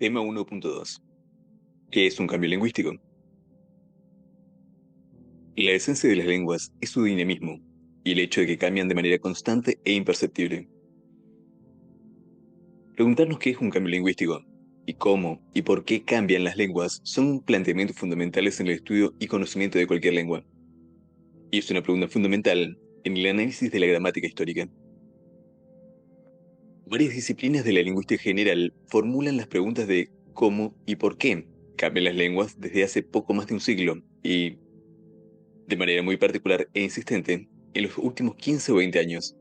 Tema 1.2. ¿Qué es un cambio lingüístico? La esencia de las lenguas es su dinamismo y el hecho de que cambian de manera constante e imperceptible. Preguntarnos qué es un cambio lingüístico y cómo y por qué cambian las lenguas son planteamientos fundamentales en el estudio y conocimiento de cualquier lengua. Y es una pregunta fundamental en el análisis de la gramática histórica. Varias disciplinas de la lingüística general formulan las preguntas de cómo y por qué cambian las lenguas desde hace poco más de un siglo y, de manera muy particular e insistente, en los últimos 15 o 20 años.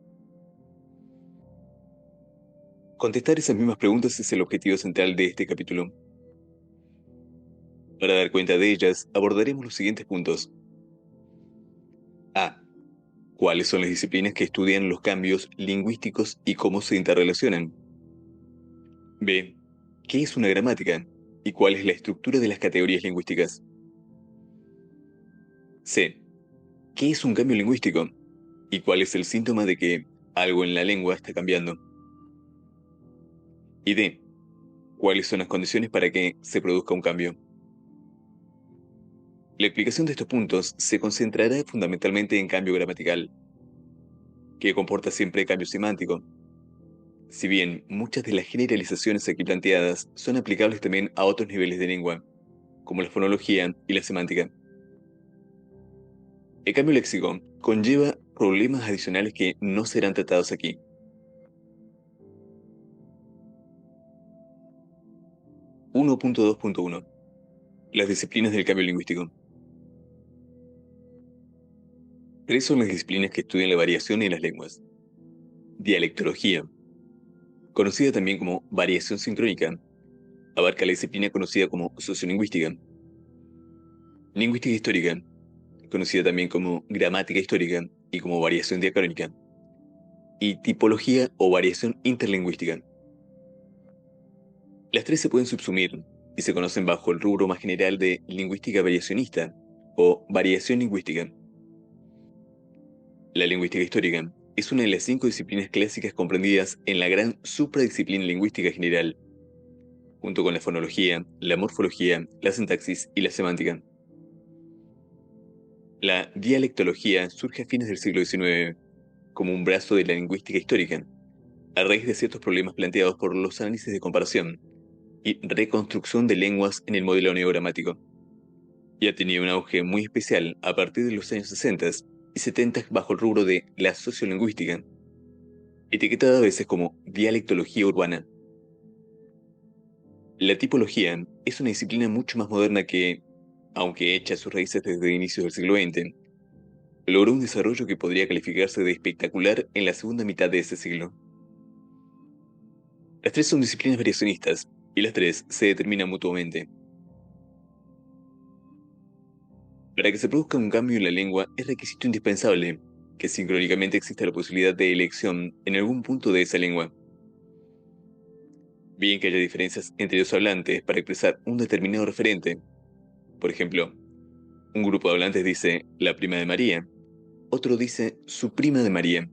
Contestar esas mismas preguntas es el objetivo central de este capítulo. Para dar cuenta de ellas, abordaremos los siguientes puntos. A. ¿Cuáles son las disciplinas que estudian los cambios lingüísticos y cómo se interrelacionan? B. ¿Qué es una gramática y cuál es la estructura de las categorías lingüísticas? C. ¿Qué es un cambio lingüístico y cuál es el síntoma de que algo en la lengua está cambiando? Y D. ¿Cuáles son las condiciones para que se produzca un cambio? La explicación de estos puntos se concentrará fundamentalmente en cambio gramatical, que comporta siempre cambio semántico. Si bien muchas de las generalizaciones aquí planteadas son aplicables también a otros niveles de lengua, como la fonología y la semántica. El cambio léxico conlleva problemas adicionales que no serán tratados aquí. 1.2.1. Las disciplinas del cambio lingüístico. Tres son las disciplinas que estudian la variación en las lenguas. Dialectología, conocida también como variación sincrónica, abarca la disciplina conocida como sociolingüística. Lingüística histórica, conocida también como gramática histórica y como variación diacrónica. Y tipología o variación interlingüística. Las tres se pueden subsumir y se conocen bajo el rubro más general de lingüística variacionista o variación lingüística. La lingüística histórica es una de las 5 disciplinas clásicas comprendidas en la gran supradisciplina lingüística general, junto con la fonología, la morfología, la sintaxis y la semántica. La dialectología surge a fines del siglo XIX como un brazo de la lingüística histórica, a raíz de ciertos problemas planteados por los análisis de comparación y reconstrucción de lenguas en el modelo neogramático. Y ha tenido un auge muy especial a partir de los años 60 y 70 bajo el rubro de la sociolingüística, etiquetada a veces como dialectología urbana. La tipología es una disciplina mucho más moderna que, aunque echa sus raíces desde inicios del siglo XX, logró un desarrollo que podría calificarse de espectacular en la segunda mitad de ese siglo. Las tres son disciplinas variacionistas, y las tres se determinan mutuamente. Para que se produzca un cambio en la lengua es requisito indispensable que sincrónicamente exista la posibilidad de elección en algún punto de esa lengua. Bien que haya diferencias entre dos hablantes para expresar un determinado referente. Por ejemplo, un grupo de hablantes dice la prima de María, otro dice su prima de María.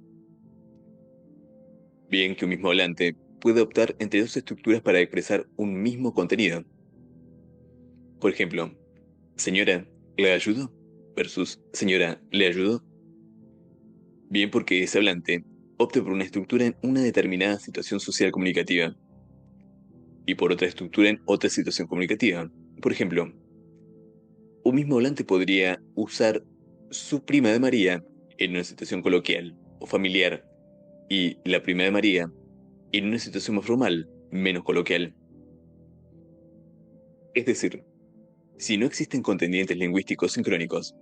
Bien que un mismo hablante puede optar entre dos estructuras para expresar un mismo contenido. Por ejemplo, señora, ¿le ayudo? Versus señora, ¿le ayudo? Bien porque ese hablante opte por una estructura en una determinada situación social comunicativa y por otra estructura en otra situación comunicativa. Por ejemplo, un mismo hablante podría usar su prima de María en una situación coloquial o familiar y la prima de María en una situación más formal, menos coloquial. Es decir, si no existen contendientes lingüísticos sincrónicos,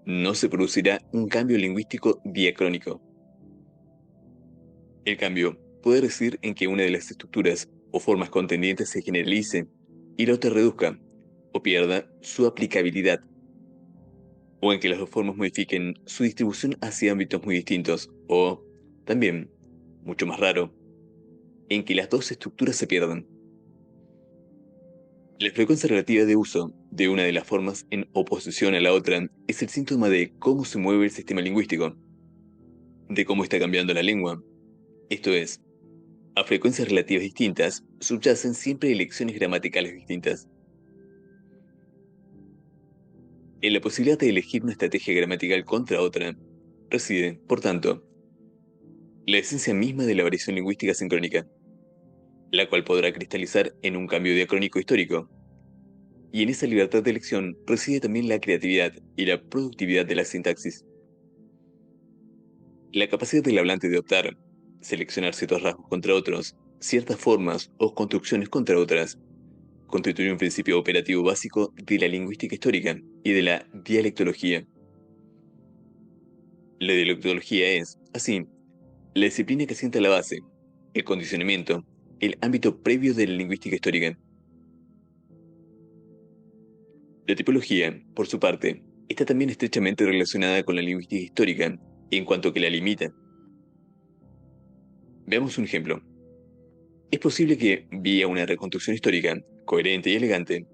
no se producirá un cambio lingüístico diacrónico. El cambio puede residir en que una de las estructuras o formas contendientes se generalice y la otra reduzca o pierda su aplicabilidad, o en que las dos formas modifiquen su distribución hacia ámbitos muy distintos, o, también, mucho más raro, en que las dos estructuras se pierdan. La frecuencia relativa de uso de una de las formas en oposición a la otra es el síntoma de cómo se mueve el sistema lingüístico, de cómo está cambiando la lengua. Esto es, a frecuencias relativas distintas subyacen siempre elecciones gramaticales distintas. En la posibilidad de elegir una estrategia gramatical contra otra, reside, por tanto, la esencia misma de la variación lingüística sincrónica, la cual podrá cristalizar en un cambio diacrónico histórico. Y en esa libertad de elección reside también la creatividad y la productividad de la sintaxis. La capacidad del hablante de optar, seleccionar ciertos rasgos contra otros, ciertas formas o construcciones contra otras, constituye un principio operativo básico de la lingüística histórica y de la dialectología. La dialectología es, así, la disciplina que sienta la base, el condicionamiento, el ámbito previo de la lingüística histórica. La tipología, por su parte, está también estrechamente relacionada con la lingüística histórica, en cuanto que la limita. Veamos un ejemplo. Es posible que, vía una reconstrucción histórica, coherente y elegante,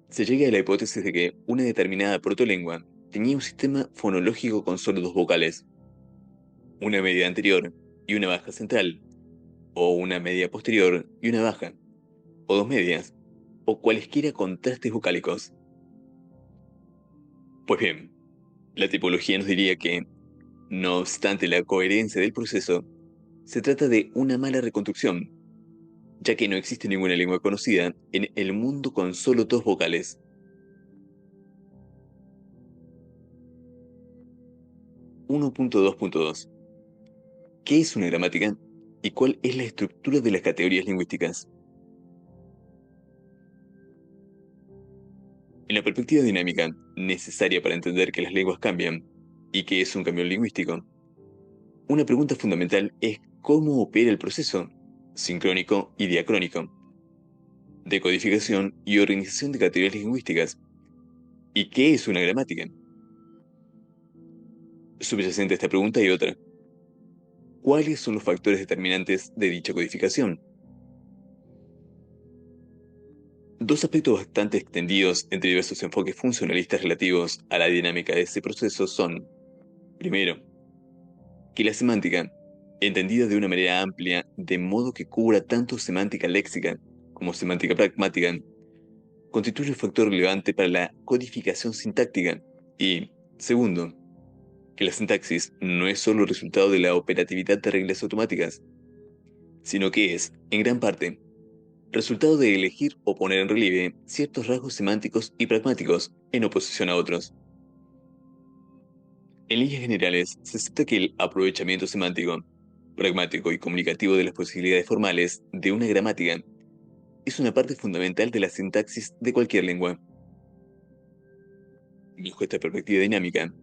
se llegue a la hipótesis de que una determinada protolengua tenía un sistema fonológico con solo dos vocales, una media anterior y una baja central, o una media posterior y una baja, o dos medias, o cualesquiera contrastes vocálicos. Pues bien, la tipología nos diría que, no obstante la coherencia del proceso, se trata de una mala reconstrucción, ya que no existe ninguna lengua conocida en el mundo con solo dos vocales. 1.2.2. ¿Qué es una gramática? ¿Y cuál es la estructura de las categorías lingüísticas? En la perspectiva dinámica, necesaria para entender que las lenguas cambian y que es un cambio lingüístico, una pregunta fundamental es cómo opera el proceso, sincrónico y diacrónico, de codificación y organización de categorías lingüísticas. ¿Y qué es una gramática? Subyacente a esta pregunta hay otra. ¿Cuáles son los factores determinantes de dicha codificación? Dos aspectos bastante extendidos entre diversos enfoques funcionalistas relativos a la dinámica de este proceso son, primero, que la semántica, entendida de una manera amplia, de modo que cubra tanto semántica léxica como semántica pragmática, constituye un factor relevante para la codificación sintáctica. Y, segundo, que la sintaxis no es solo el resultado de la operatividad de reglas automáticas, sino que es, en gran parte, resultado de elegir o poner en relieve ciertos rasgos semánticos y pragmáticos en oposición a otros. En líneas generales, se acepta que el aprovechamiento semántico, pragmático y comunicativo de las posibilidades formales de una gramática es una parte fundamental de la sintaxis de cualquier lengua. Bajo esta perspectiva dinámica,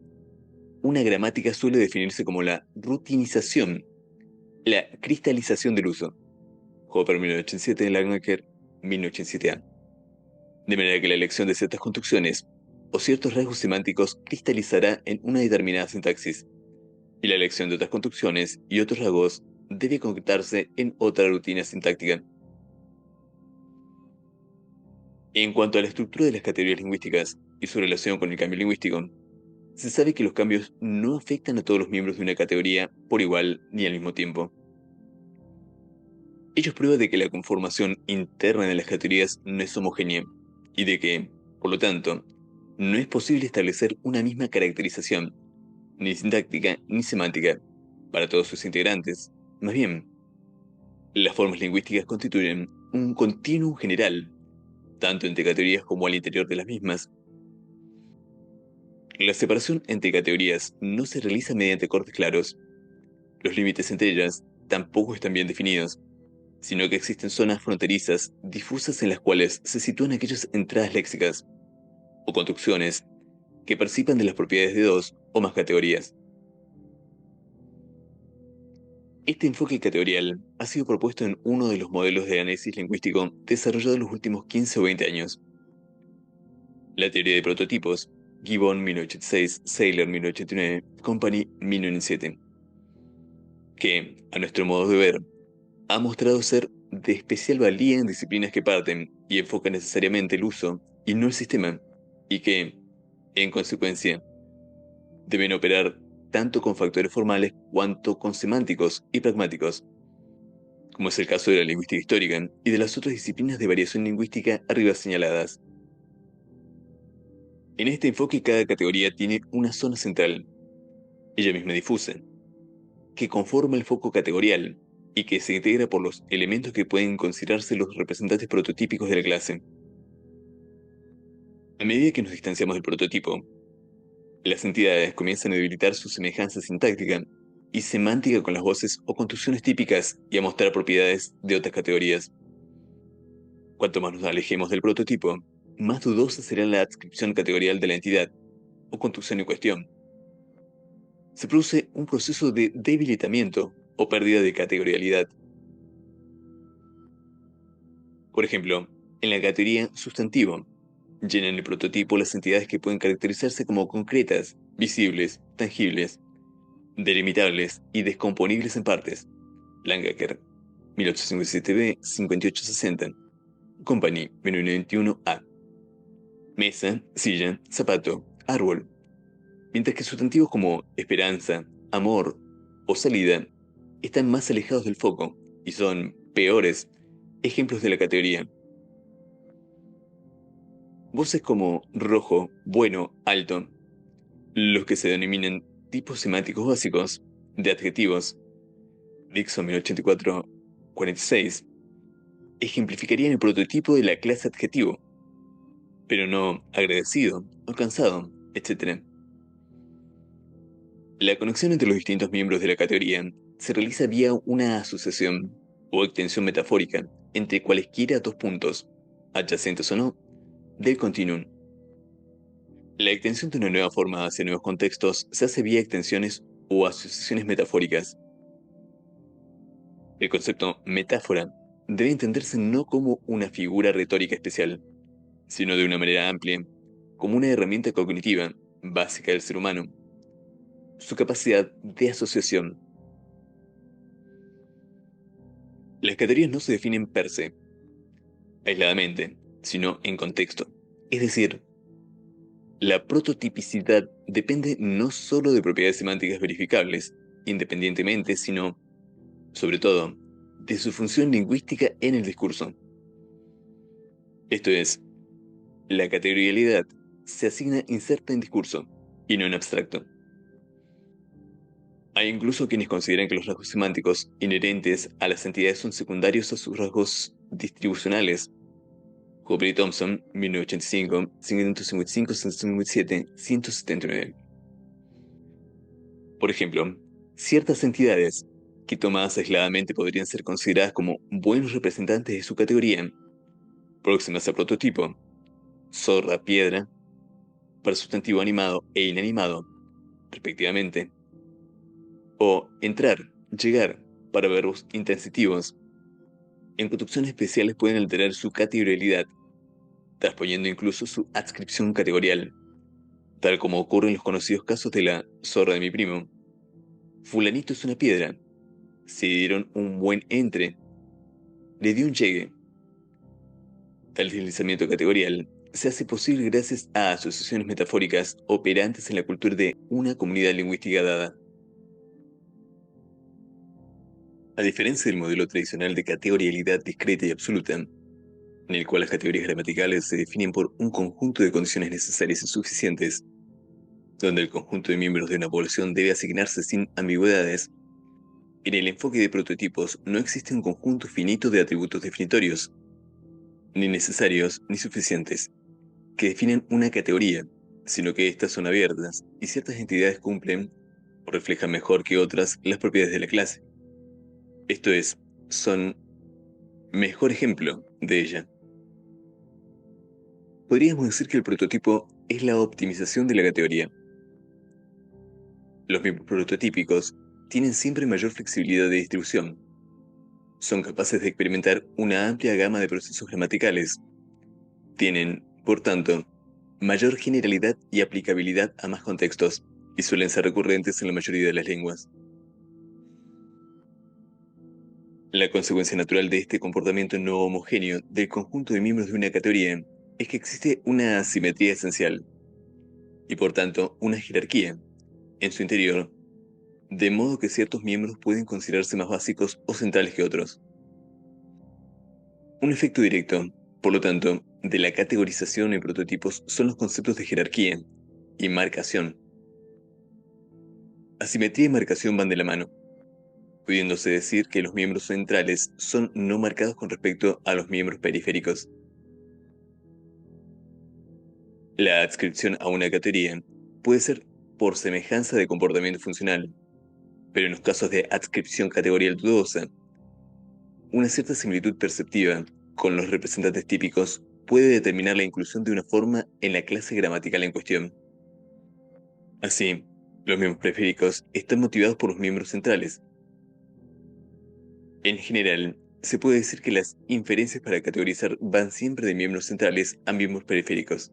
una gramática suele definirse como la rutinización, la cristalización del uso. Hopper 1987, Langmacher 1987a. De manera que la elección de ciertas construcciones o ciertos rasgos semánticos cristalizará en una determinada sintaxis, y la elección de otras construcciones y otros rasgos debe concretarse en otra rutina sintáctica. En cuanto a la estructura de las categorías lingüísticas y su relación con el cambio lingüístico, se sabe que los cambios no afectan a todos los miembros de una categoría por igual ni al mismo tiempo. Ello es prueba de que la conformación interna de las categorías no es homogénea y de que, por lo tanto, no es posible establecer una misma caracterización, ni sintáctica ni semántica, para todos sus integrantes. Más bien, las formas lingüísticas constituyen un continuum general, tanto entre categorías como al interior de las mismas. La separación entre categorías no se realiza mediante cortes claros. Los límites entre ellas tampoco están bien definidos, sino que existen zonas fronterizas difusas en las cuales se sitúan aquellas entradas léxicas o construcciones que participan de las propiedades de dos o más categorías. Este enfoque categorial ha sido propuesto en uno de los modelos de análisis lingüístico desarrollados en los últimos 15 o 20 años. La teoría de prototipos, Gibbon 1986, Saylor 1989, Company 1997, que, a nuestro modo de ver, ha mostrado ser de especial valía en disciplinas que parten y enfocan necesariamente el uso y no el sistema, y que, en consecuencia, deben operar tanto con factores formales cuanto con semánticos y pragmáticos. como es el caso de la lingüística histórica y de las otras disciplinas de variación lingüística arriba señaladas. En este enfoque cada categoría tiene una zona central, ella misma difusa, que conforma el foco categorial y que se integra por los elementos que pueden considerarse los representantes prototípicos de la clase. A medida que nos distanciamos del prototipo, las entidades comienzan a debilitar su semejanza sintáctica y semántica con las voces o construcciones típicas y a mostrar propiedades de otras categorías. Cuanto más nos alejemos del prototipo, más dudosa será la adscripción categorial de la entidad o construcción en cuestión. Se produce un proceso de debilitamiento o pérdida de categorialidad. Por ejemplo, en la categoría sustantivo, llenan el prototipo las entidades que pueden caracterizarse como concretas, visibles, tangibles, delimitables y descomponibles en partes. Langacker, 1857b, 5860. Company, 1921a. Mesa, silla, zapato, árbol. Mientras que sustantivos como esperanza, amor o salida están más alejados del foco y son peores ejemplos de la categoría. Voces como rojo, bueno, alto, los que se denominan tipos semánticos básicos de adjetivos, Dixon 1084-46, ejemplificarían el prototipo de la clase adjetivo, pero no agradecido o cansado, etc. La conexión entre los distintos miembros de la categoría se realiza vía una asociación o extensión metafórica entre cualesquiera dos puntos, adyacentes o no, del continuum. La extensión de una nueva forma hacia nuevos contextos se hace vía extensiones o asociaciones metafóricas. El concepto metáfora debe entenderse no como una figura retórica especial, sino de una manera amplia, como una herramienta cognitiva básica del ser humano. Su capacidad de asociación. Las categorías no se definen per se, aisladamente, sino en contexto. Es decir, la prototipicidad depende no solo de propiedades semánticas verificables, independientemente, sino, sobre todo, de su función lingüística en el discurso. Esto es, la categorialidad se asigna inserta en discurso, y no en abstracto. Hay incluso quienes consideran que los rasgos semánticos inherentes a las entidades son secundarios a sus rasgos distribucionales. Hooper y Thompson, 1985, 155, 157, 179. Por ejemplo, ciertas entidades, que tomadas aisladamente podrían ser consideradas como buenos representantes de su categoría, próximas a prototipo, zorra, piedra, para sustantivo animado e inanimado, respectivamente, o entrar, llegar, para verbos intransitivos, en construcciones especiales pueden alterar su categorialidad, trasponiendo incluso su adscripción categorial, tal como ocurre en los conocidos casos de la zorra de mi primo. Fulanito es una piedra, se dieron un buen entre, le dio un llegue. Tal deslizamiento categorial se hace posible gracias a asociaciones metafóricas operantes en la cultura de una comunidad lingüística dada. A diferencia del modelo tradicional de categorialidad discreta y absoluta, en el cual las categorías gramaticales se definen por un conjunto de condiciones necesarias y suficientes, donde el conjunto de miembros de una población debe asignarse sin ambigüedades, en el enfoque de prototipos no existe un conjunto finito de atributos definitorios, ni necesarios ni suficientes, que definen una categoría, sino que éstas son abiertas y ciertas entidades cumplen o reflejan mejor que otras las propiedades de la clase. Esto es, son mejor ejemplo de ella. Podríamos decir que el prototipo es la optimización de la categoría. Los miembros prototípicos tienen siempre mayor flexibilidad de distribución. Son capaces de experimentar una amplia gama de procesos gramaticales. Tienen, por tanto, mayor generalidad y aplicabilidad a más contextos, y suelen ser recurrentes en la mayoría de las lenguas. La consecuencia natural de este comportamiento no homogéneo del conjunto de miembros de una categoría es que existe una asimetría esencial, y por tanto una jerarquía, en su interior, de modo que ciertos miembros pueden considerarse más básicos o centrales que otros. Un efecto directo, por lo tanto, de la categorización en prototipos son los conceptos de jerarquía y marcación. Asimetría y marcación van de la mano, pudiéndose decir que los miembros centrales son no marcados con respecto a los miembros periféricos. La adscripción a una categoría puede ser por semejanza de comportamiento funcional, pero en los casos de adscripción categorial dudosa, una cierta similitud perceptiva con los representantes típicos puede determinar la inclusión de una forma en la clase gramatical en cuestión. Así, los miembros periféricos están motivados por los miembros centrales. En general, se puede decir que las inferencias para categorizar van siempre de miembros centrales a miembros periféricos.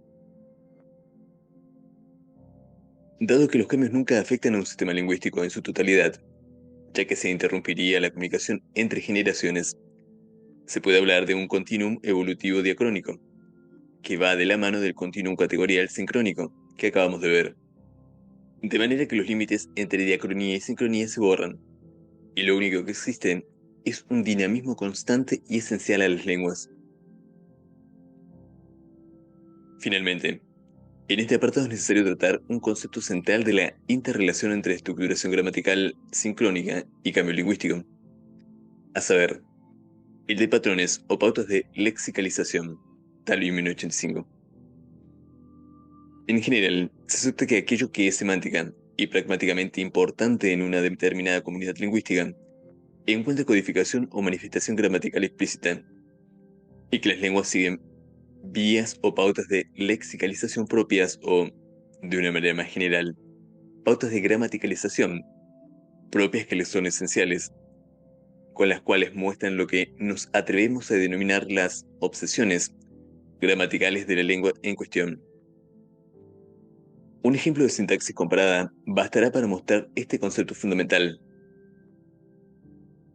Dado que los cambios nunca afectan a un sistema lingüístico en su totalidad, ya que se interrumpiría la comunicación entre generaciones, se puede hablar de un continuum evolutivo diacrónico, que va de la mano del continuum categorial sincrónico, que acabamos de ver. De manera que los límites entre diacronía y sincronía se borran, y lo único que existe es un dinamismo constante y esencial a las lenguas. Finalmente, en este apartado es necesario tratar un concepto central de la interrelación entre estructuración gramatical sincrónica y cambio lingüístico, a saber, el de patrones o pautas de lexicalización, Talvi 1985. En general, se acepta que aquello que es semántica y pragmáticamente importante en una determinada comunidad lingüística encuentra codificación o manifestación gramatical explícita, y que las lenguas siguen vías o pautas de lexicalización propias o, de una manera más general, pautas de gramaticalización propias que les son esenciales, con las cuales muestran lo que nos atrevemos a denominar las obsesiones gramaticales de la lengua en cuestión. Un ejemplo de sintaxis comparada bastará para mostrar este concepto fundamental.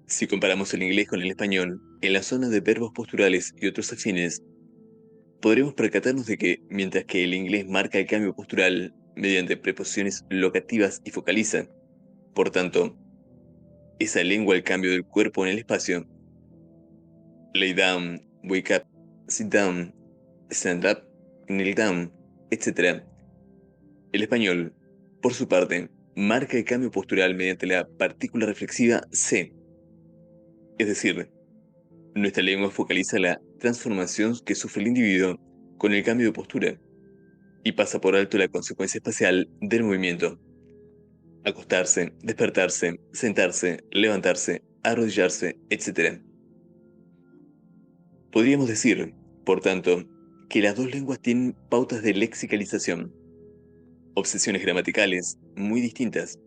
Si comparamos el inglés con el español, en la zona de verbos posturales y otros afines, podremos percatarnos de que, mientras que el inglés marca el cambio postural mediante preposiciones locativas y focaliza, por tanto, esa lengua el cambio del cuerpo en el espacio, lay down, wake up, sit down, stand up, kneel down, etc. El español, por su parte, marca el cambio postural mediante la partícula reflexiva se, es decir, nuestra lengua focaliza la transformación que sufre el individuo con el cambio de postura y pasa por alto la consecuencia espacial del movimiento. Acostarse, despertarse, sentarse, levantarse, arrodillarse, etc. Podríamos decir, por tanto, que las dos lenguas tienen pautas de lexicalización, obsesiones gramaticales muy distintas.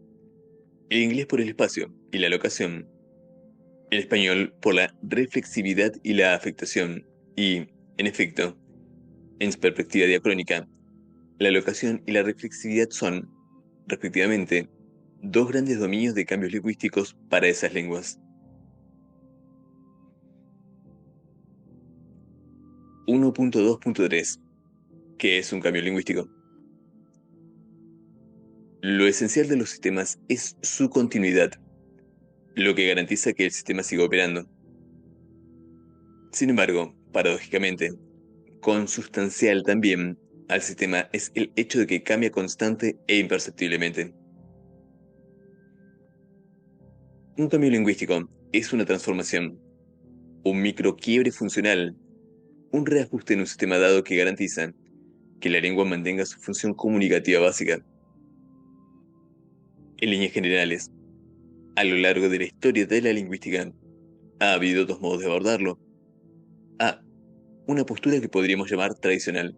El inglés por el espacio y la locación, el español por la reflexividad y la afectación, y, en efecto, en perspectiva diacrónica, la locación y la reflexividad son, respectivamente, dos grandes dominios de cambios lingüísticos para esas lenguas. 1.2.3. ¿Qué es un cambio lingüístico? Lo esencial de los sistemas es su continuidad, lo que garantiza que el sistema siga operando. Sin embargo, paradójicamente, consustancial también al sistema es el hecho de que cambia constante e imperceptiblemente. Un cambio lingüístico es una transformación, un microquiebre funcional, un reajuste en un sistema dado que garantiza que la lengua mantenga su función comunicativa básica. En líneas generales, a lo largo de la historia de la lingüística, ha habido dos modos de abordarlo. A. Una postura que podríamos llamar tradicional,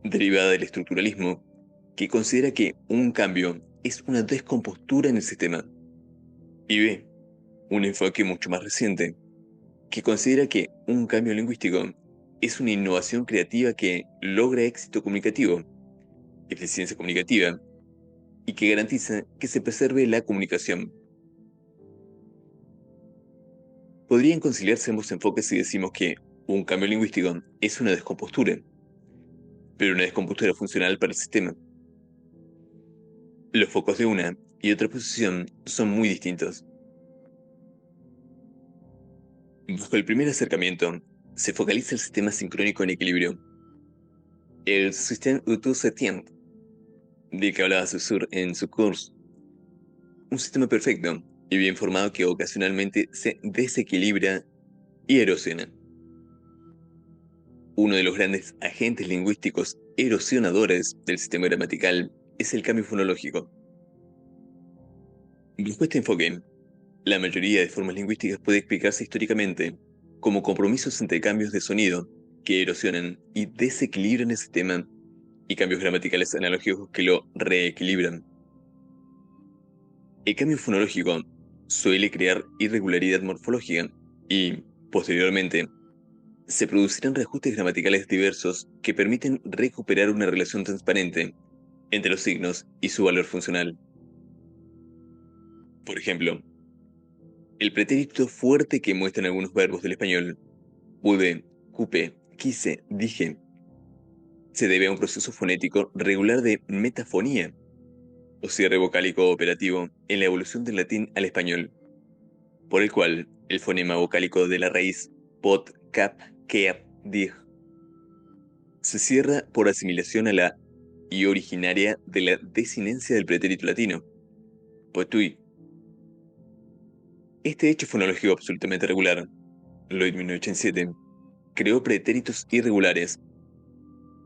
derivada del estructuralismo, que considera que un cambio es una descompostura en el sistema. Y B. Un enfoque mucho más reciente, que considera que un cambio lingüístico es una innovación creativa que logra éxito comunicativo, eficiencia comunicativa, y que garantiza que se preserve la comunicación. Podrían conciliarse ambos enfoques si decimos que un cambio lingüístico es una descompostura, pero una descompostura funcional para el sistema. Los focos de una y otra posición son muy distintos. Bajo el primer acercamiento, Se focaliza el sistema sincrónico en equilibrio. El sistema auto-setient, del que hablaba Saussure en su curso. Un sistema perfecto y bien formado que ocasionalmente se desequilibra y erosiona. Uno de los grandes agentes lingüísticos erosionadores del sistema gramatical es el cambio fonológico. Bajo este enfoque, la mayoría de formas lingüísticas puede explicarse históricamente como compromisos entre cambios de sonido que erosionan y desequilibran el sistema y cambios gramaticales analógicos que lo reequilibran. El cambio fonológico suele crear irregularidad morfológica y, posteriormente, se producirán reajustes gramaticales diversos que permiten recuperar una relación transparente entre los signos y su valor funcional. Por ejemplo, el pretérito fuerte que muestran algunos verbos del español, pude, cupe, quise, dije, se debe a un proceso fonético regular de metafonía, o cierre vocálico operativo en la evolución del latín al español, por el cual el fonema vocálico de la raíz pot, cap, quer, dig se cierra por asimilación a la y originaria de la desinencia del pretérito latino, potui. Este hecho fonológico absolutamente regular, Lloyd 1987, creó pretéritos irregulares,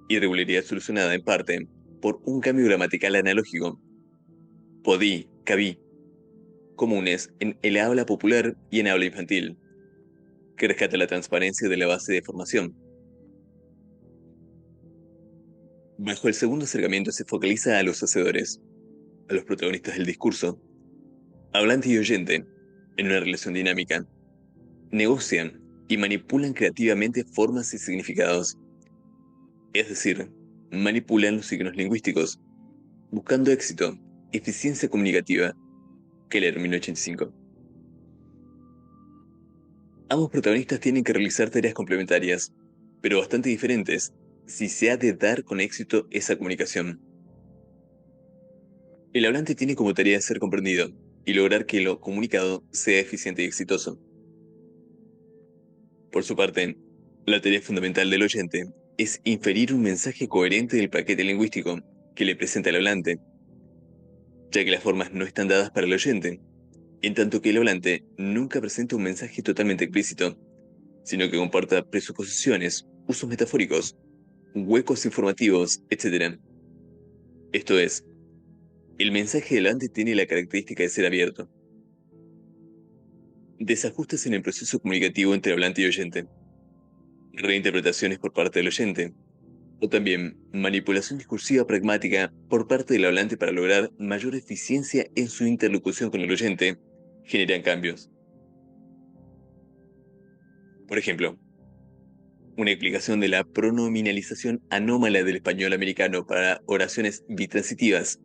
irregularidad solucionada en parte por un cambio gramatical analógico, podí, cabí, comunes en el habla popular y en habla infantil, que rescata la transparencia de la base de formación. Bajo el segundo acercamiento se focaliza a los hacedores, a los protagonistas del discurso, hablante y oyente, en una relación dinámica, negocian y manipulan creativamente formas y significados, es decir, manipulan los signos lingüísticos, buscando éxito, eficiencia comunicativa, Keller 1985. Ambos protagonistas tienen que realizar tareas complementarias, pero bastante diferentes, si se ha de dar con éxito esa comunicación. El hablante tiene como tarea ser comprendido y lograr que lo comunicado sea eficiente y exitoso. Por su parte, la tarea fundamental del oyente es inferir un mensaje coherente del paquete lingüístico que le presenta el hablante, ya que las formas no están dadas para el oyente, en tanto que el hablante nunca presenta un mensaje totalmente explícito, sino que comporta presuposiciones, usos metafóricos, huecos informativos, etc. Esto es, el mensaje del hablante tiene la característica de ser abierto. Desajustes en el proceso comunicativo entre hablante y oyente. Reinterpretaciones por parte del oyente. O también manipulación discursiva pragmática por parte del hablante para lograr mayor eficiencia en su interlocución con el oyente, generan cambios. Por ejemplo, una explicación de la pronominalización anómala del español americano para oraciones bitransitivas.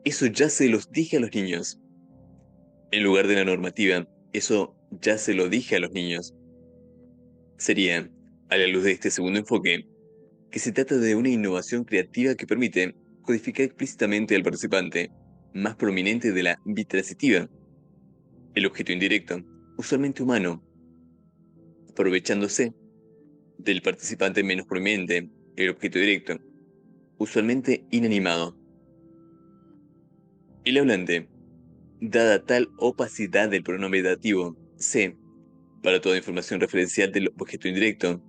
Eso ya se los dije a los niños. En lugar de la normativa, eso ya se lo dije a los niños. Sería, a la luz de este segundo enfoque, que se trata de una innovación creativa que permite codificar explícitamente al participante más prominente de la bitransitiva, el objeto indirecto, usualmente humano, aprovechándose del participante menos prominente, el objeto directo, usualmente inanimado. El hablante, dada tal opacidad del pronombre dativo, C, para toda información referencial del objeto indirecto,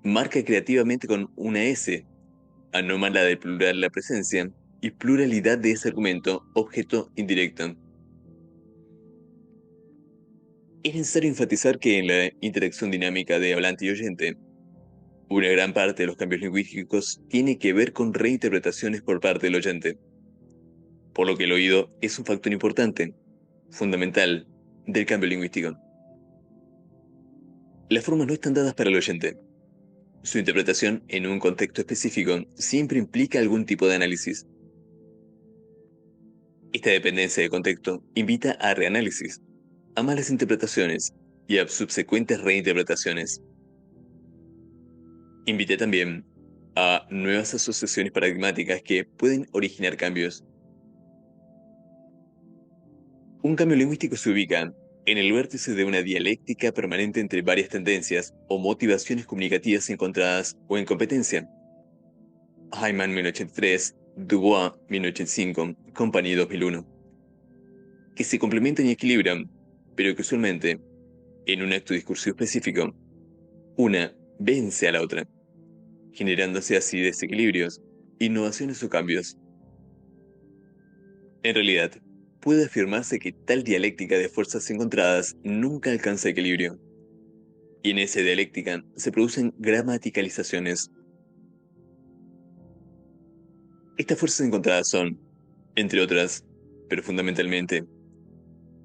marca creativamente con una S, anómala del plural la presencia y pluralidad de ese argumento, objeto indirecto. Es necesario enfatizar que en la interacción dinámica de hablante y oyente, una gran parte de los cambios lingüísticos tiene que ver con reinterpretaciones por parte del oyente, por lo que el oído es un factor importante, fundamental, del cambio lingüístico. Las formas no están dadas para el oyente. Su interpretación en un contexto específico siempre implica algún tipo de análisis. Esta dependencia de contexto invita a reanálisis, a malas interpretaciones y a subsecuentes reinterpretaciones. Invita también a nuevas asociaciones paradigmáticas que pueden originar cambios. Un cambio lingüístico se ubica en el vértice de una dialéctica permanente entre varias tendencias o motivaciones comunicativas encontradas o en competencia. Hyman 1983, Dubois 1985, Company 2001. Que se complementan y equilibran, pero que usualmente, en un acto discursivo específico, una vence a la otra, generándose así desequilibrios, innovaciones o cambios. En realidad, puede afirmarse que tal dialéctica de fuerzas encontradas nunca alcanza equilibrio, y en esa dialéctica se producen gramaticalizaciones. Estas fuerzas encontradas son, entre otras, pero fundamentalmente,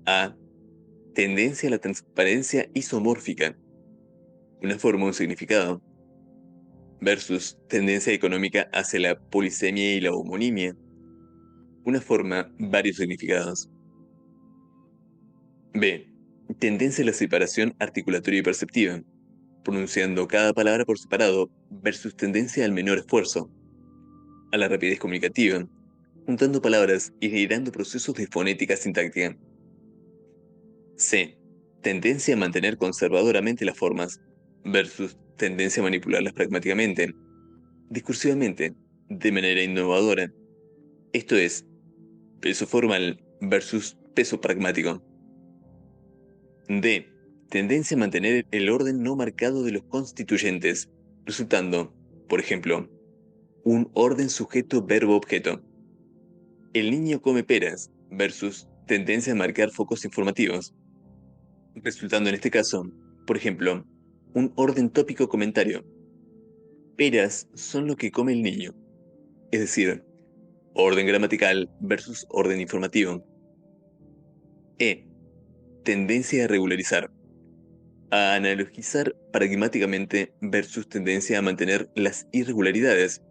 a. Tendencia a la transparencia isomórfica, una forma o un significado, versus tendencia económica hacia la polisemia y la homonimia, una forma, varios significados. B. Tendencia a la separación articulatoria y perceptiva, pronunciando cada palabra por separado, versus tendencia al menor esfuerzo, a la rapidez comunicativa, juntando palabras y generando procesos de fonética sintáctica. C. Tendencia a mantener conservadoramente las formas, versus tendencia a manipularlas pragmáticamente, discursivamente, de manera innovadora. Esto es, peso formal versus peso pragmático. D. Tendencia a mantener el orden no marcado de los constituyentes, resultando, por ejemplo, un orden sujeto verbo objeto. El niño come peras versus tendencia a marcar focos informativos, resultando en este caso, por ejemplo, un orden tópico comentario. Peras son lo que come el niño, es decir, orden gramatical versus orden informativo. E. Tendencia a regularizar, a analogizar pragmáticamente versus tendencia a mantener las irregularidades,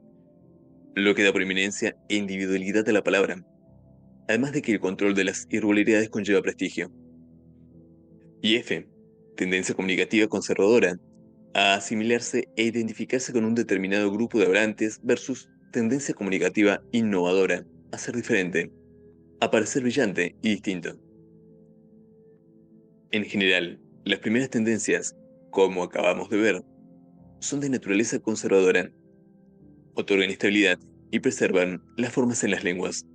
lo que da prominencia e individualidad a la palabra, además de que el control de las irregularidades conlleva prestigio. Y F. Tendencia comunicativa conservadora, a asimilarse e identificarse con un determinado grupo de hablantes versus tendencia comunicativa innovadora, a ser diferente, a parecer brillante y distinto. En general, las primeras tendencias, como acabamos de ver, son de naturaleza conservadora, otorgan estabilidad y preservan las formas en las lenguas.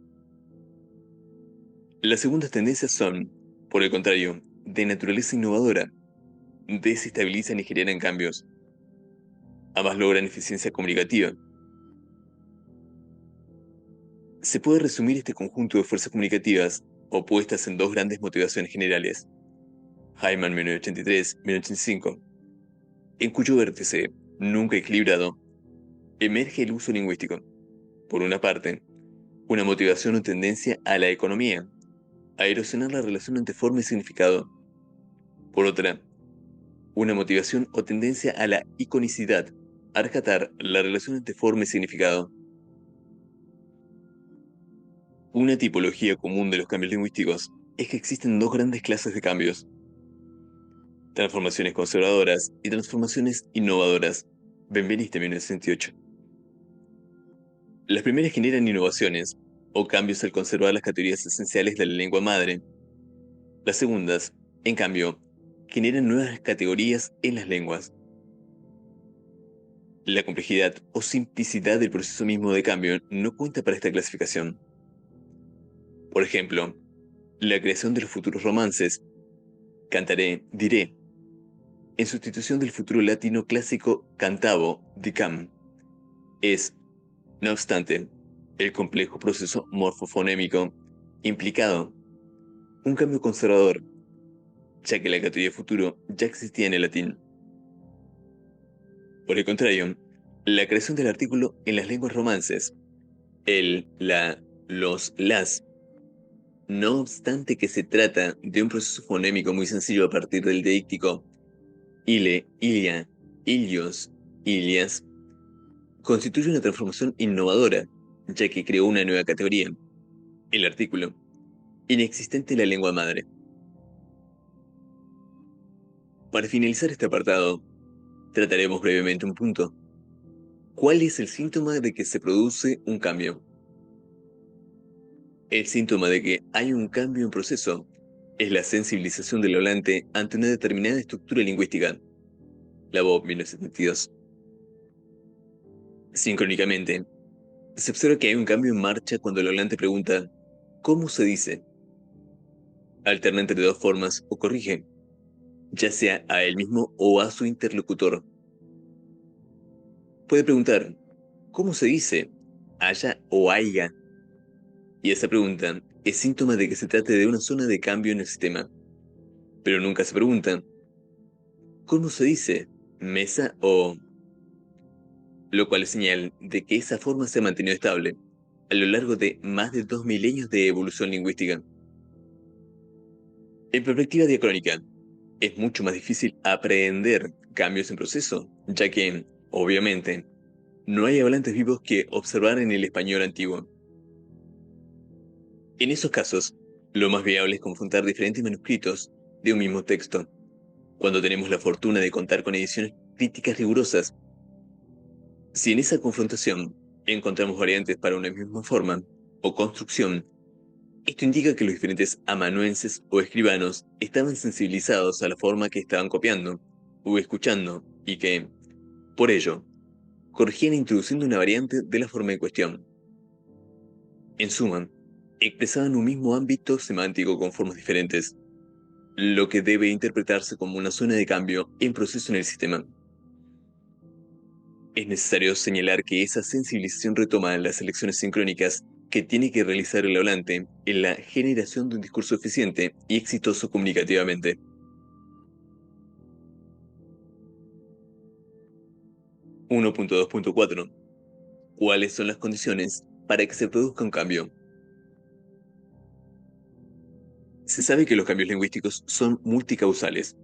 Las segundas tendencias son, por el contrario, de naturaleza innovadora, desestabilizan y generan cambios. Ambas logran eficiencia comunicativa. Se puede resumir este conjunto de fuerzas comunicativas opuestas en dos grandes motivaciones generales. Hyman 1983-1985, en cuyo vértice, nunca equilibrado, emerge el uso lingüístico. Por una parte, una motivación o tendencia a la economía, a erosionar la relación entre forma y significado. Por otra, una motivación o tendencia a la iconicidad, a rescatar la relación entre forma y significado. Una tipología común de los cambios lingüísticos es que existen dos grandes clases de cambios: transformaciones conservadoras y transformaciones innovadoras. Benveniste 1968. Las primeras generan innovaciones, o cambios al conservar las categorías esenciales de la lengua madre. Las segundas, en cambio, generan nuevas categorías en las lenguas. La complejidad o simplicidad del proceso mismo de cambio no cuenta para esta clasificación. Por ejemplo, la creación de los futuros romances, cantaré, diré, en sustitución del futuro latino clásico cantavo, dicam, es, no obstante, el complejo proceso morfofonémico implicado, un cambio conservador, ya que la categoría futuro ya existía en el latín. Por el contrario, la creación del artículo en las lenguas romances, el, la, los, las, no obstante que se trata de un proceso fonémico muy sencillo a partir del deíctico ile, ilia, ilios, ilias, constituye una transformación innovadora, ya que creó una nueva categoría, el artículo, inexistente en la lengua madre. Para finalizar este apartado, trataremos brevemente un punto. ¿Cuál es el síntoma de que se produce un cambio? El síntoma de que hay un cambio en proceso es la sensibilización del hablante ante una determinada estructura lingüística. Labov, 1972. Sincrónicamente, se observa que hay un cambio en marcha cuando el hablante pregunta ¿cómo se dice? Alterna entre dos formas o corrige, ya sea a él mismo o a su interlocutor. Puede preguntar ¿cómo se dice? Haya o haiga. Y esa pregunta es síntoma de que se trate de una zona de cambio en el sistema. Pero nunca se pregunta ¿cómo se dice? Mesa o... Lo cual es señal de que esa forma se ha mantenido estable a lo largo de más de 2 milenios de evolución lingüística. En perspectiva diacrónica, es mucho más difícil aprehender cambios en proceso, ya que, obviamente, no hay hablantes vivos que observar en el español antiguo. En esos casos, lo más viable es confrontar diferentes manuscritos de un mismo texto, cuando tenemos la fortuna de contar con ediciones críticas rigurosas. Si en esa confrontación encontramos variantes para una misma forma o construcción, esto indica que los diferentes amanuenses o escribanos estaban sensibilizados a la forma que estaban copiando o escuchando y que, por ello, corregían introduciendo una variante de la forma en cuestión. En suma, expresaban un mismo ámbito semántico con formas diferentes, lo que debe interpretarse como una zona de cambio en proceso en el sistema. Es necesario señalar que esa sensibilización retoma las elecciones sincrónicas que tiene que realizar el hablante en la generación de un discurso eficiente y exitoso comunicativamente. 1.2.4. ¿Cuáles son las condiciones para que se produzca un cambio? Se sabe que los cambios lingüísticos son multicausales,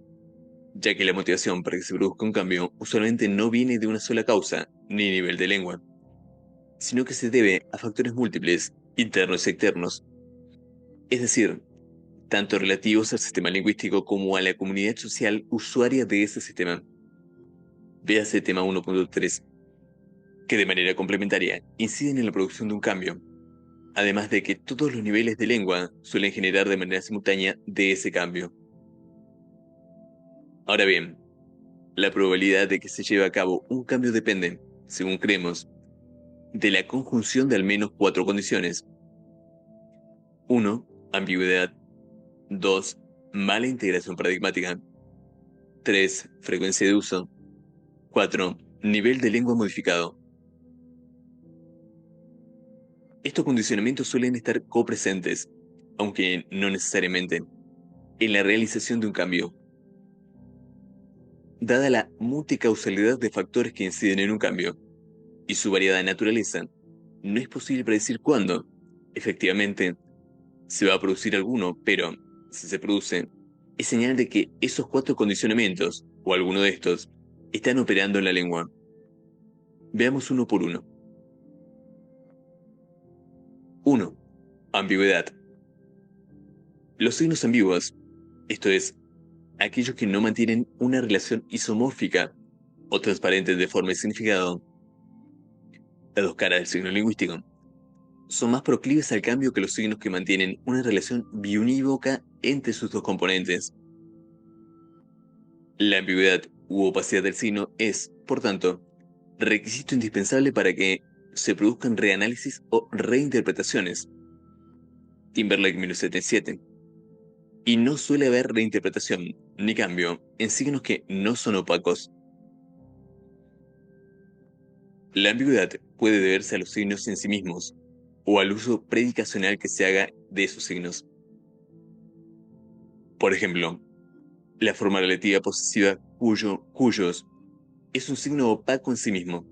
ya que la motivación para que se produzca un cambio usualmente no viene de una sola causa ni nivel de lengua, sino que se debe a factores múltiples, internos y externos, es decir, tanto relativos al sistema lingüístico como a la comunidad social usuaria de ese sistema. Véase tema 1.3, que de manera complementaria inciden en la producción de un cambio, además de que todos los niveles de lengua suelen generar de manera simultánea de ese cambio. Ahora bien, la probabilidad de que se lleve a cabo un cambio depende, según creemos, de la conjunción de al menos 4 condiciones. 1. Ambigüedad. 2. Mala integración paradigmática. 3. Frecuencia de uso. 4. Nivel de lengua modificado. Estos condicionamientos suelen estar copresentes, aunque no necesariamente, en la realización de un cambio. Dada la multicausalidad de factores que inciden en un cambio y su variada naturaleza, no es posible predecir cuándo, efectivamente, se va a producir alguno, pero, si se produce, es señal de que esos 4 condicionamientos, o alguno de estos, están operando en la lengua. Veamos uno por uno. 1. Ambigüedad. Los signos ambiguos, esto es, aquellos que no mantienen una relación isomórfica o transparente de forma y significado, las dos caras del signo lingüístico, son más proclives al cambio que los signos que mantienen una relación biunívoca entre sus dos componentes. La ambigüedad u opacidad del signo es, por tanto, requisito indispensable para que se produzcan reanálisis o reinterpretaciones. Timberlake 1977. Y no suele haber reinterpretación ni cambio en signos que no son opacos. La ambigüedad puede deberse a los signos en sí mismos o al uso predicacional que se haga de esos signos. Por ejemplo, la forma relativa posesiva cuyos es un signo opaco en sí mismo.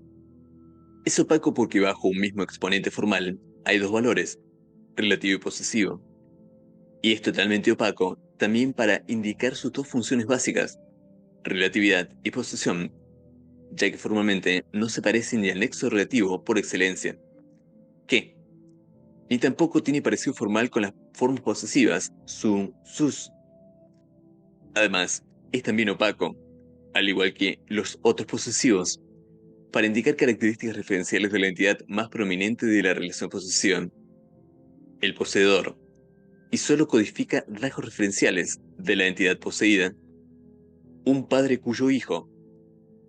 Es opaco porque bajo un mismo exponente formal hay dos valores, relativo y posesivo. Y es totalmente opaco también para indicar sus dos funciones básicas, relatividad y posesión, ya que formalmente no se parece ni al nexo relativo por excelencia, que ni tampoco tiene parecido formal con las formas posesivas, sus. Además, es también opaco, al igual que los otros posesivos, para indicar características referenciales de la entidad más prominente de la relación posesiva, el poseedor, y solo codifica rasgos referenciales de la entidad poseída. Un padre cuyo hijo,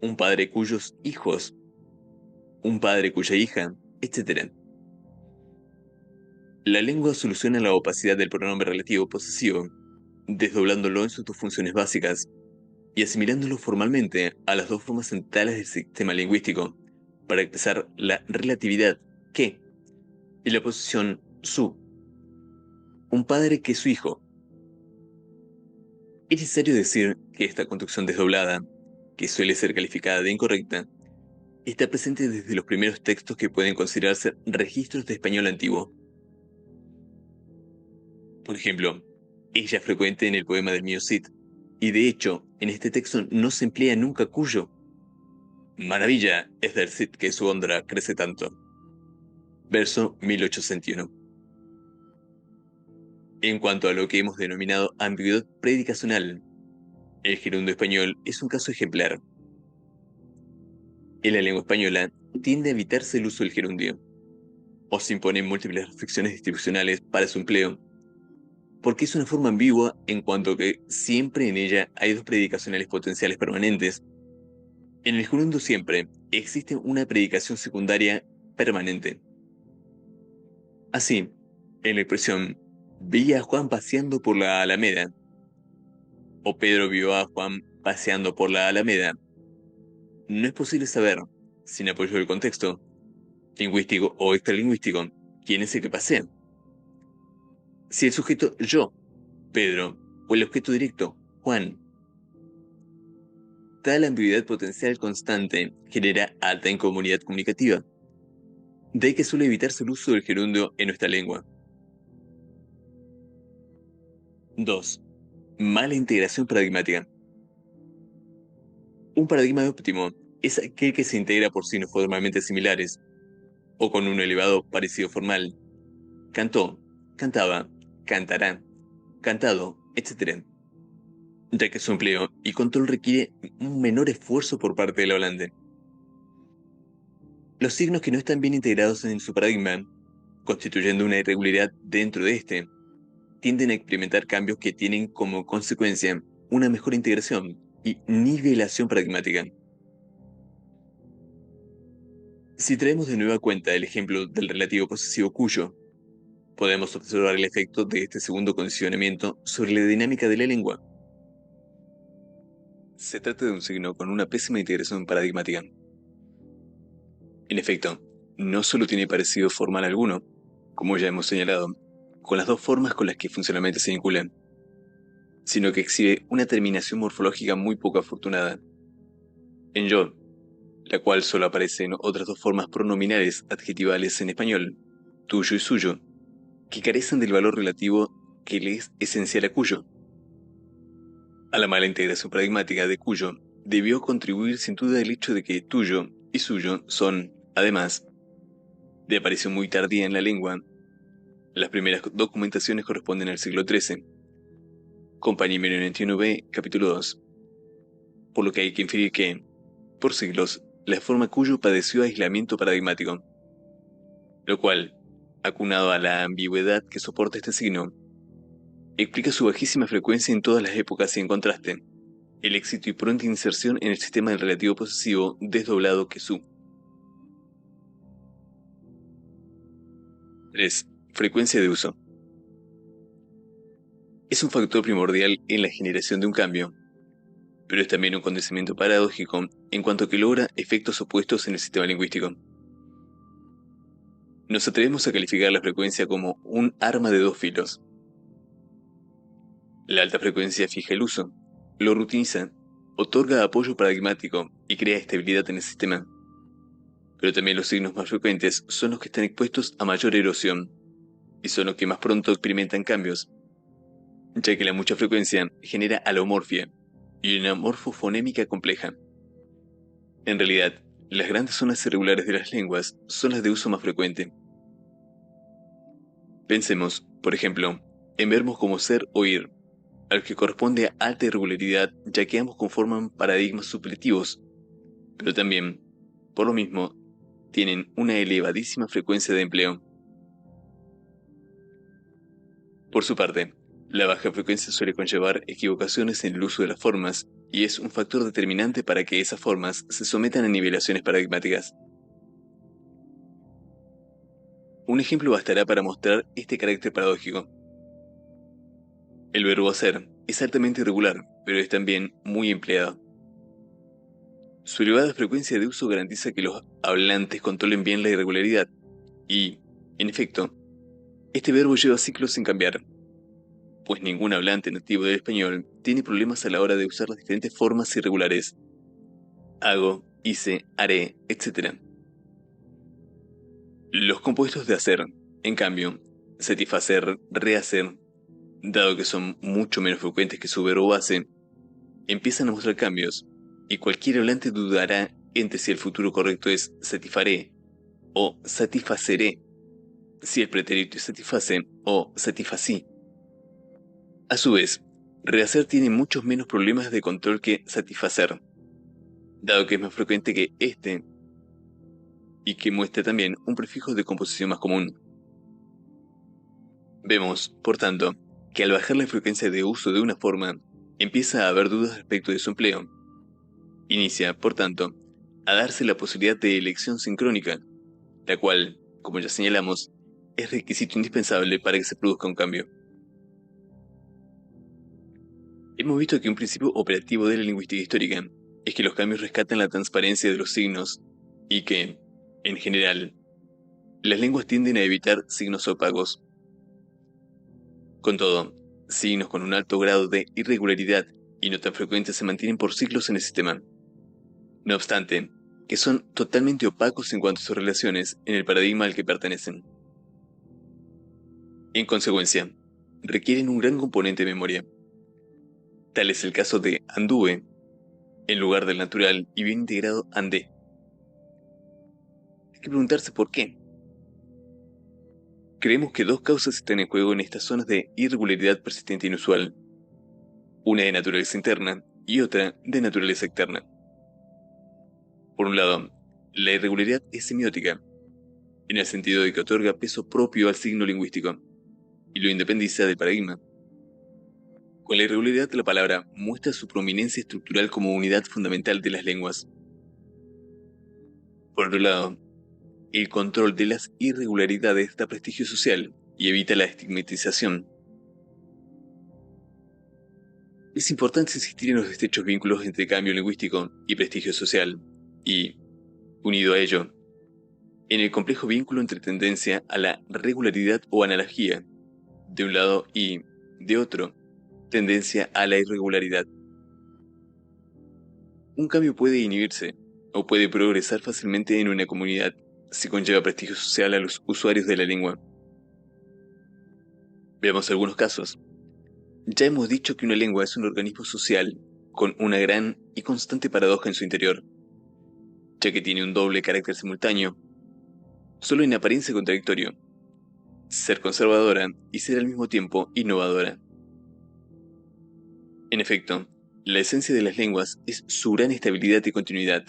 un padre cuyos hijos, un padre cuya hija, etc. La lengua soluciona la opacidad del pronombre relativo posesivo, desdoblándolo en sus dos funciones básicas y asimilándolo formalmente a las dos formas centrales del sistema lingüístico, para expresar la relatividad que y la posesión su. Un padre que es su hijo. Es necesario decir que esta construcción desdoblada, que suele ser calificada de incorrecta, está presente desde los primeros textos que pueden considerarse registros de español antiguo. Por ejemplo, ella es frecuente en el poema del mío Cid, y de hecho, en este texto no se emplea nunca cuyo. Maravilla es del Cid que su honra crece tanto. Verso 1801. En cuanto a lo que hemos denominado ambigüedad predicacional, el gerundio español es un caso ejemplar. En la lengua española tiende a evitarse el uso del gerundio, o se imponen múltiples restricciones distribucionales para su empleo, porque es una forma ambigua en cuanto que siempre en ella hay dos predicacionales potenciales permanentes. En el gerundio siempre existe una predicación secundaria permanente. Así, en la expresión vi a Juan paseando por la Alameda, o Pedro vio a Juan paseando por la Alameda, no es posible saber, sin apoyo del contexto, lingüístico o extralingüístico, quién es el que pasea. Si el sujeto yo, Pedro, o el objeto directo, Juan. Tal ambigüedad potencial constante genera alta incomodidad comunicativa. De ahí que suele evitarse el uso del gerundio en nuestra lengua. 2. Mala integración paradigmática. Un paradigma óptimo es aquel que se integra por signos formalmente similares, o con un elevado parecido formal. Cantó, cantaba, cantará, cantado, etc. Ya que su empleo y control requiere un menor esfuerzo por parte del hablante. Los signos que no están bien integrados en su paradigma, constituyendo una irregularidad dentro de este, tienden a experimentar cambios que tienen como consecuencia una mejor integración y nivelación paradigmática. Si traemos de nueva cuenta el ejemplo del relativo posesivo cuyo, podemos observar el efecto de este segundo condicionamiento sobre la dinámica de la lengua. Se trata de un signo con una pésima integración paradigmática. En efecto, no solo tiene parecido formal alguno, como ya hemos señalado, con las dos formas con las que funcionalmente se vinculan, sino que exhibe una terminación morfológica muy poco afortunada. En yo, la cual solo aparece en otras dos formas pronominales adjetivales en español, tuyo y suyo, que carecen del valor relativo que le es esencial a cuyo. A la mala integración paradigmática de cuyo debió contribuir sin duda el hecho de que tuyo y suyo son, además, de aparición muy tardía en la lengua. Las primeras documentaciones corresponden al siglo XIII. Compañía 1091b, capítulo 2. Por lo que hay que inferir que, por siglos, la forma cuyo padeció aislamiento paradigmático, lo cual, acunado a la ambigüedad que soporta este signo, explica su bajísima frecuencia en todas las épocas y en contraste, el éxito y pronta inserción en el sistema del relativo posesivo desdoblado que su. 3. Frecuencia de uso. Es un factor primordial en la generación de un cambio, pero es también un acontecimiento paradójico en cuanto que logra efectos opuestos en el sistema lingüístico. Nos atrevemos a calificar la frecuencia como un arma de dos filos. La alta frecuencia fija el uso, lo rutiniza, otorga apoyo paradigmático y crea estabilidad en el sistema. Pero también los signos más frecuentes son los que están expuestos a mayor erosión, y son los que más pronto experimentan cambios, ya que la mucha frecuencia genera alomorfia y una morfofonémica compleja. En realidad, las grandes zonas irregulares de las lenguas son las de uso más frecuente. Pensemos, por ejemplo, en verbos como ser o ir, al que corresponde a alta irregularidad ya que ambos conforman paradigmas supletivos, pero también, por lo mismo, tienen una elevadísima frecuencia de empleo. Por su parte, la baja frecuencia suele conllevar equivocaciones en el uso de las formas y es un factor determinante para que esas formas se sometan a nivelaciones paradigmáticas. Un ejemplo bastará para mostrar este carácter paradójico. El verbo hacer es altamente irregular, pero es también muy empleado. Su elevada frecuencia de uso garantiza que los hablantes controlen bien la irregularidad y, en efecto, este verbo lleva ciclos sin cambiar, pues ningún hablante nativo del español tiene problemas a la hora de usar las diferentes formas irregulares. Hago, hice, haré, etc. Los compuestos de hacer, en cambio, satisfacer, rehacer, dado que son mucho menos frecuentes que su verbo base, empiezan a mostrar cambios, y cualquier hablante dudará entre si el futuro correcto es satisfaré o satisfaceré, si el pretérito es satisface o satisfací. A su vez, rehacer tiene muchos menos problemas de control que satisfacer, dado que es más frecuente que este y que muestra también un prefijo de composición más común. Vemos, por tanto, que al bajar la frecuencia de uso de una forma, empieza a haber dudas respecto de su empleo. Inicia, por tanto, a darse la posibilidad de elección sincrónica, la cual, como ya señalamos, es requisito indispensable para que se produzca un cambio. Hemos visto que un principio operativo de la lingüística histórica es que los cambios rescatan la transparencia de los signos y que, en general, las lenguas tienden a evitar signos opacos. Con todo, signos con un alto grado de irregularidad y no tan frecuentes se mantienen por siglos en el sistema. No obstante, que son totalmente opacos en cuanto a sus relaciones en el paradigma al que pertenecen. En consecuencia, requieren un gran componente de memoria. Tal es el caso de anduve, en lugar del natural y bien integrado andé. Hay que preguntarse por qué. Creemos que dos causas están en juego en estas zonas de irregularidad persistente e inusual. Una de naturaleza interna y otra de naturaleza externa. Por un lado, la irregularidad es semiótica, en el sentido de que otorga peso propio al signo lingüístico, y lo independiza del paradigma. Con la irregularidad de la palabra muestra su prominencia estructural como unidad fundamental de las lenguas. Por otro lado, el control de las irregularidades da prestigio social y evita la estigmatización. Es importante insistir en los estrechos vínculos entre cambio lingüístico y prestigio social, y, unido a ello, en el complejo vínculo entre tendencia a la regularidad o analogía, de un lado, y, de otro, tendencia a la irregularidad. Un cambio puede inhibirse o puede progresar fácilmente en una comunidad si conlleva prestigio social a los usuarios de la lengua. Veamos algunos casos. Ya hemos dicho que una lengua es un organismo social con una gran y constante paradoja en su interior, ya que tiene un doble carácter simultáneo, solo en apariencia contradictorio: ser conservadora y ser al mismo tiempo innovadora. En efecto, la esencia de las lenguas es su gran estabilidad y continuidad,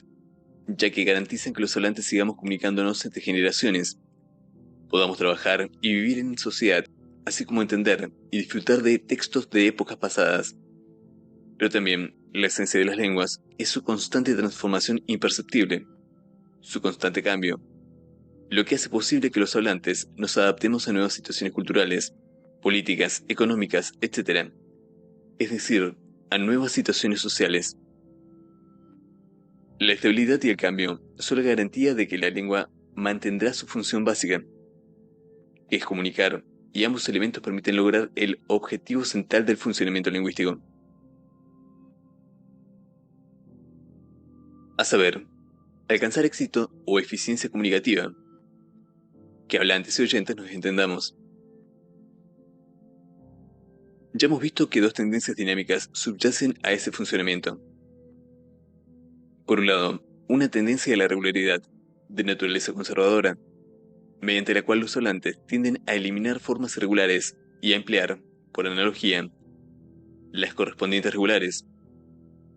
ya que garantizan que los hablantes sigamos comunicándonos entre generaciones, podamos trabajar y vivir en sociedad, así como entender y disfrutar de textos de épocas pasadas. Pero también, la esencia de las lenguas es su constante transformación imperceptible, su constante cambio, lo que hace posible que los hablantes nos adaptemos a nuevas situaciones culturales, políticas, económicas, etc., es decir, a nuevas situaciones sociales. La estabilidad y el cambio son la garantía de que la lengua mantendrá su función básica, que es comunicar, y ambos elementos permiten lograr el objetivo central del funcionamiento lingüístico. A saber, alcanzar éxito o eficiencia comunicativa, que hablantes y oyentes nos entendamos. Ya hemos visto que dos tendencias dinámicas subyacen a ese funcionamiento. Por un lado, una tendencia a la regularidad, de naturaleza conservadora, mediante la cual los hablantes tienden a eliminar formas irregulares y a emplear, por analogía, las correspondientes regulares,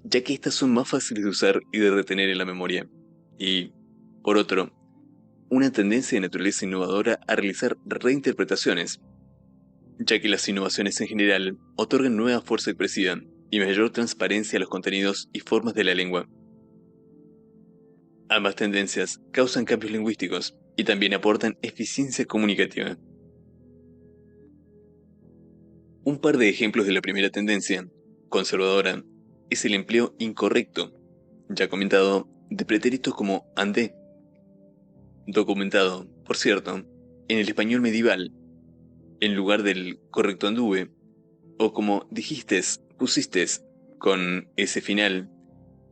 ya que éstas son más fáciles de usar y de retener en la memoria. Y, por otro, una tendencia de naturaleza innovadora a realizar reinterpretaciones, ya que las innovaciones en general otorgan nueva fuerza expresiva y mayor transparencia a los contenidos y formas de la lengua. Ambas tendencias causan cambios lingüísticos y también aportan eficiencia comunicativa. Un par de ejemplos de la primera tendencia, conservadora, es el empleo incorrecto, ya comentado, de pretéritos como andé. Documentado, por cierto, en el español medieval, en lugar del correcto anduve, o como dijistes, pusistes, con ese final,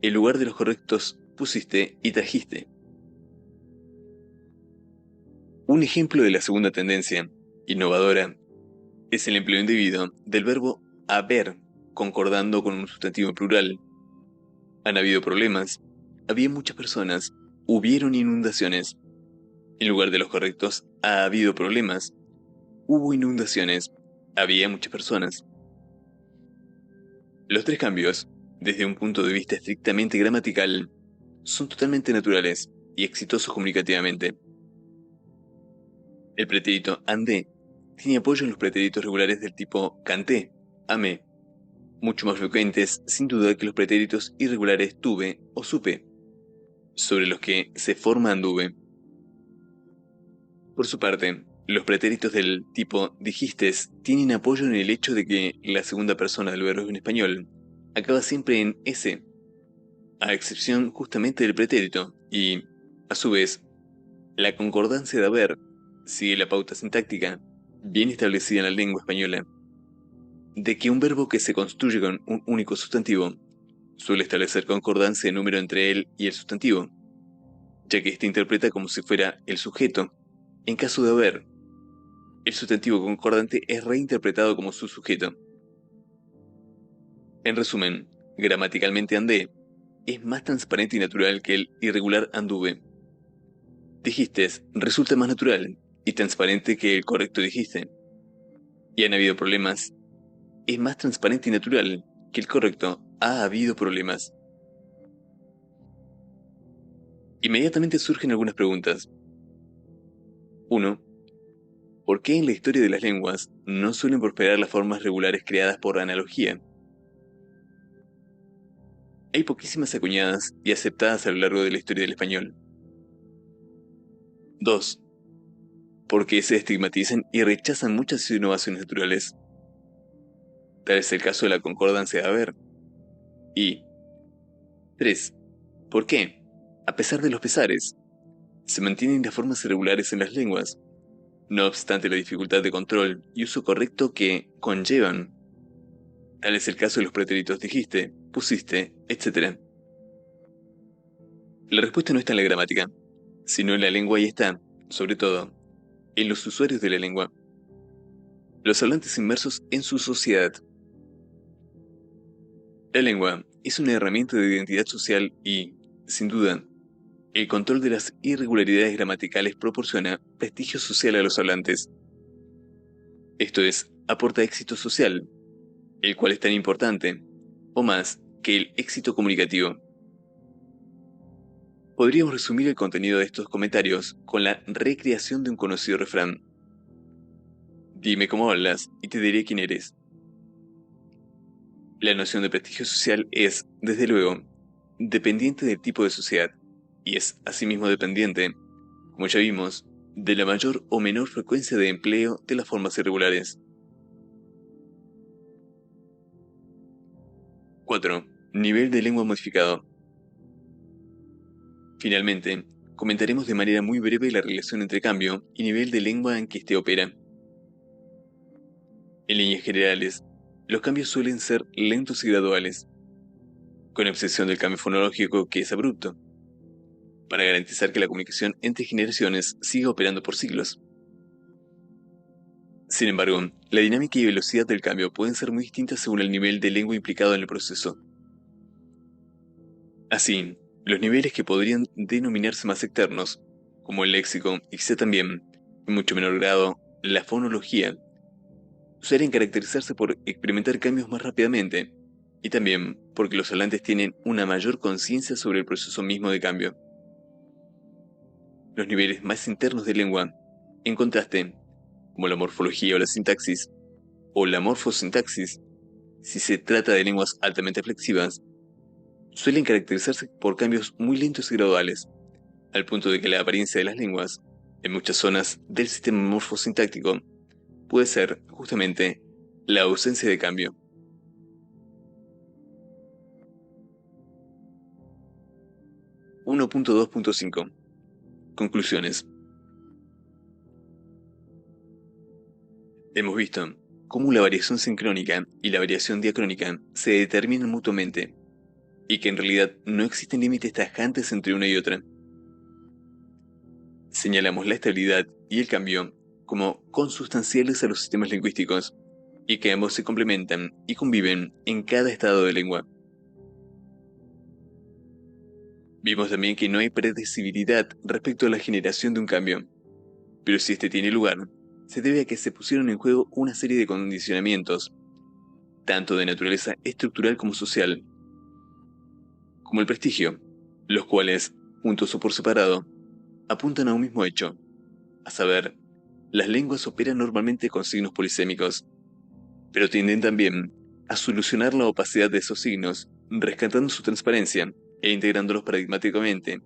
en lugar de los correctos pusiste y trajiste. Un ejemplo de la segunda tendencia, innovadora, es el empleo indebido del verbo haber, concordando con un sustantivo plural. Han habido problemas, había muchas personas, hubieron inundaciones. En lugar de los correctos, ha habido problemas, hubo inundaciones, había muchas personas. Los tres cambios, desde un punto de vista estrictamente gramatical, son totalmente naturales y exitosos comunicativamente. El pretérito andé tiene apoyo en los pretéritos regulares del tipo canté, amé, mucho más frecuentes sin duda que los pretéritos irregulares tuve o supe, sobre los que se forma anduve. Por su parte, los pretéritos del tipo dijistes tienen apoyo en el hecho de que la segunda persona del verbo en español acaba siempre en s, a excepción justamente del pretérito, y, a su vez, la concordancia de haber sigue la pauta sintáctica, bien establecida en la lengua española, de que un verbo que se construye con un único sustantivo suele establecer concordancia de número entre él y el sustantivo, ya que éste interpreta como si fuera el sujeto. En caso de haber, el sustantivo concordante es reinterpretado como su sujeto. En resumen, gramaticalmente andé es más transparente y natural que el irregular anduve. Dijistes resulta más natural y transparente que el correcto dijiste. Y han habido problemas. Es más transparente y natural que el correcto ha habido problemas. Inmediatamente surgen algunas preguntas. 1. ¿Por qué en la historia de las lenguas no suelen prosperar las formas regulares creadas por analogía? Hay poquísimas acuñadas y aceptadas a lo largo de la historia del español. 2. ¿Por qué se estigmatizan y rechazan muchas innovaciones naturales? Tal es el caso de la concordancia de haber. Y 3. ¿Por qué, a pesar de los pesares, se mantienen las formas irregulares en las lenguas, no obstante la dificultad de control y uso correcto que conllevan? Tal es el caso de los pretéritos dijiste, pusiste, etc. La respuesta no está en la gramática, sino en la lengua y está, sobre todo, en los usuarios de la lengua, los hablantes inmersos en su sociedad. La lengua es una herramienta de identidad social y, sin duda, el control de las irregularidades gramaticales proporciona prestigio social a los hablantes. Esto es, aporta éxito social, el cual es tan importante, o más, que el éxito comunicativo. Podríamos resumir el contenido de estos comentarios con la recreación de un conocido refrán. Dime cómo hablas y te diré quién eres. La noción de prestigio social es, desde luego, dependiente del tipo de sociedad, y es asimismo dependiente, como ya vimos, de la mayor o menor frecuencia de empleo de las formas irregulares. 4. Nivel de lengua modificado. Finalmente, comentaremos de manera muy breve la relación entre cambio y nivel de lengua en que éste opera. En líneas generales, los cambios suelen ser lentos y graduales, con excepción del cambio fonológico que es abrupto, para garantizar que la comunicación entre generaciones siga operando por siglos. Sin embargo, la dinámica y velocidad del cambio pueden ser muy distintas según el nivel de lengua implicado en el proceso. Así, los niveles que podrían denominarse más externos, como el léxico y quizá también, en mucho menor grado, la fonología, suelen caracterizarse por experimentar cambios más rápidamente, y también porque los hablantes tienen una mayor conciencia sobre el proceso mismo de cambio. Los niveles más internos de lengua, en contraste, como la morfología o la sintaxis, o la morfosintaxis, si se trata de lenguas altamente flexivas, suelen caracterizarse por cambios muy lentos y graduales, al punto de que la apariencia de las lenguas, en muchas zonas del sistema morfosintáctico, puede ser justamente la ausencia de cambio. (1.2.5) Conclusiones. Hemos visto cómo la variación sincrónica y la variación diacrónica se determinan mutuamente, y que en realidad no existen límites tajantes entre una y otra. Señalamos la estabilidad y el cambio como consustanciales a los sistemas lingüísticos, y que ambos se complementan y conviven en cada estado de lengua. Vimos también que no hay predecibilidad respecto a la generación de un cambio, pero si este tiene lugar, se debe a que se pusieron en juego una serie de condicionamientos, tanto de naturaleza estructural como social, como el prestigio, los cuales, juntos o por separado, apuntan a un mismo hecho, a saber, las lenguas operan normalmente con signos polisémicos, pero tienden también a solucionar la opacidad de esos signos, rescatando su transparencia e integrándolos paradigmáticamente,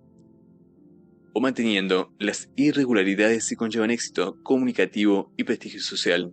o manteniendo las irregularidades que conllevan éxito comunicativo y prestigio social.